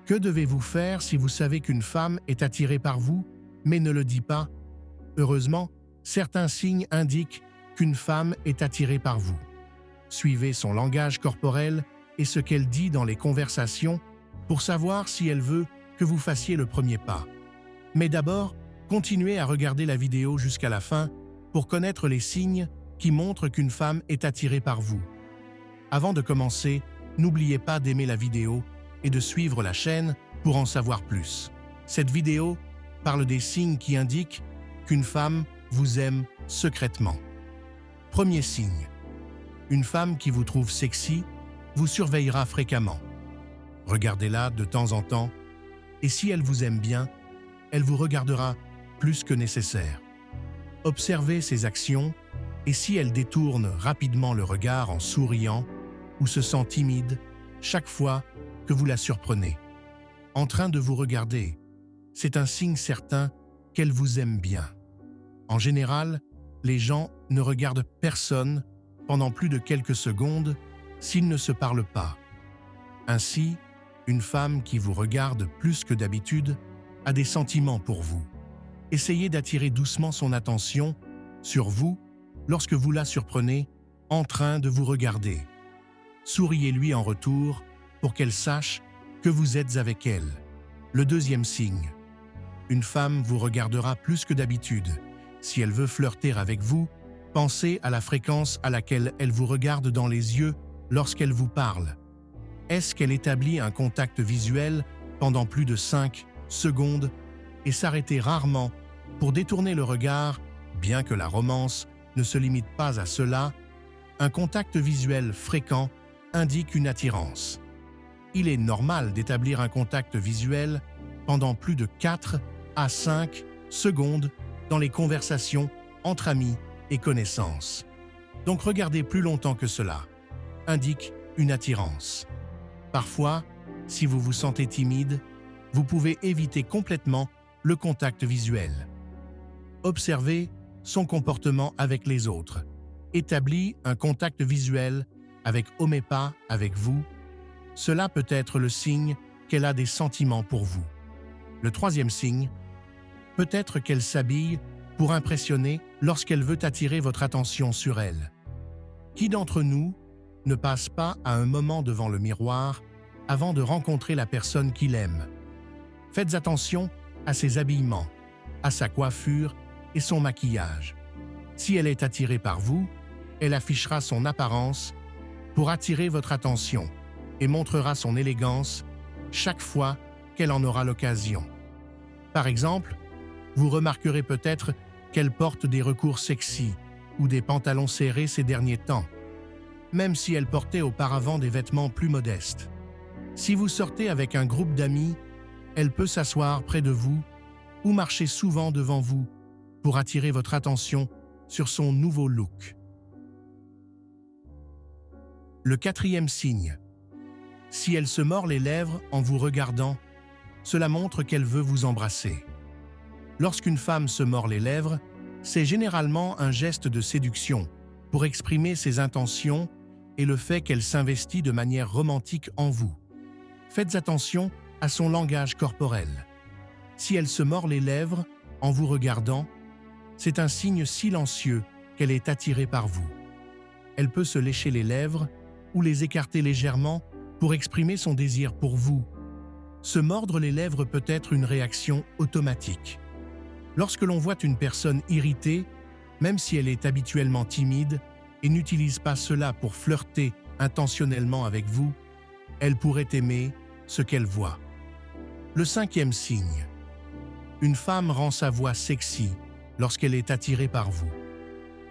Que devez-vous faire si vous savez qu'une femme est attirée par vous, mais ne le dit pas? Heureusement, certains signes indiquent qu'une femme est attirée par vous. Suivez son langage corporel et ce qu'elle dit dans les conversations pour savoir si elle veut que vous fassiez le premier pas. Mais d'abord, continuez à regarder la vidéo jusqu'à la fin pour connaître les signes qui montrent qu'une femme est attirée par vous. Avant de commencer, n'oubliez pas d'aimer la vidéo et de suivre la chaîne pour en savoir plus. Cette vidéo parle des signes qui indiquent qu'une femme vous aime secrètement. Premier signe. Une femme qui vous trouve sexy vous surveillera fréquemment. Regardez-la de temps en temps et si elle vous aime bien, elle vous regardera plus que nécessaire. Observez ses actions et si elle détourne rapidement le regard en souriant ou se sent timide chaque fois que vous la surprenez. En train de vous regarder, c'est un signe certain qu'elle vous aime bien. En général, les gens ne regardent personne pendant plus de quelques secondes s'ils ne se parlent pas. Ainsi, une femme qui vous regarde plus que d'habitude a des sentiments pour vous. Essayez d'attirer doucement son attention sur vous lorsque vous la surprenez en train de vous regarder. Souriez-lui en retour pour qu'elle sache que vous êtes avec elle. Le deuxième signe. Une femme vous regardera plus que d'habitude. Si elle veut flirter avec vous, pensez à la fréquence à laquelle elle vous regarde dans les yeux lorsqu'elle vous parle. Est-ce qu'elle établit un contact visuel pendant plus de 5 secondes et s'arrêter rarement pour détourner le regard, bien que la romance ne se limite pas à cela? Un contact visuel fréquent indique une attirance. Il est normal d'établir un contact visuel pendant plus de 4 à 5 secondes dans les conversations entre amis et connaissances. Donc regarder plus longtemps que cela indique une attirance. Parfois, si vous vous sentez timide, vous pouvez éviter complètement le contact visuel. Observez son comportement avec les autres. Établit un contact visuel avec ou pas avec vous. Cela peut être le signe qu'elle a des sentiments pour vous. Le troisième signe, peut-être qu'elle s'habille pour impressionner lorsqu'elle veut attirer votre attention sur elle. Qui d'entre nous ne passe pas à un moment devant le miroir avant de rencontrer la personne qu'il aime? Faites attention à ses habillements, à sa coiffure et son maquillage. Si elle est attirée par vous, elle affichera son apparence pour attirer votre attention et montrera son élégance chaque fois qu'elle en aura l'occasion. Par exemple, vous remarquerez peut-être qu'elle porte des recours sexy ou des pantalons serrés ces derniers temps, même si elle portait auparavant des vêtements plus modestes. Si vous sortez avec un groupe d'amis, elle peut s'asseoir près de vous ou marcher souvent devant vous pour attirer votre attention sur son nouveau look. Le quatrième signe. Si elle se mord les lèvres en vous regardant, cela montre qu'elle veut vous embrasser. Lorsqu'une femme se mord les lèvres, c'est généralement un geste de séduction pour exprimer ses intentions et le fait qu'elle s'investit de manière romantique en vous. Faites attention à son langage corporel. Si elle se mord les lèvres en vous regardant, c'est un signe silencieux qu'elle est attirée par vous. Elle peut se lécher les lèvres ou les écarter légèrement pour exprimer son désir pour vous. Se mordre les lèvres peut être une réaction automatique. Lorsque l'on voit une personne irritée, même si elle est habituellement timide et n'utilise pas cela pour flirter intentionnellement avec vous, elle pourrait aimer ce qu'elle voit. Le cinquième signe. Une femme rend sa voix sexy lorsqu'elle est attirée par vous.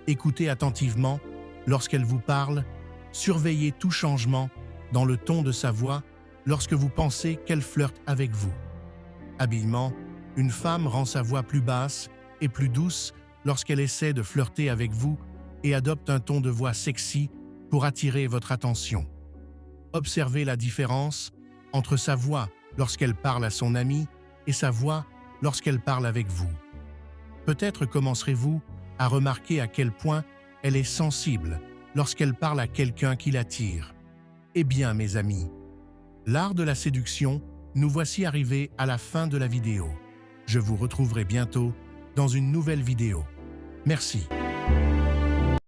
Écoutez attentivement lorsqu'elle vous parle, surveillez tout changement dans le ton de sa voix lorsque vous pensez qu'elle flirte avec vous. Habilement, une femme rend sa voix plus basse et plus douce lorsqu'elle essaie de flirter avec vous et adopte un ton de voix sexy pour attirer votre attention. Observez la différence entre sa voix lorsqu'elle parle à son ami et sa voix lorsqu'elle parle avec vous. Peut-être commencerez-vous à remarquer à quel point elle est sensible lorsqu'elle parle à quelqu'un qui l'attire. Eh bien, mes amis, l'art de la séduction Nous voici arrivés à la fin de la vidéo. Je vous retrouverai bientôt dans une nouvelle vidéo. Merci.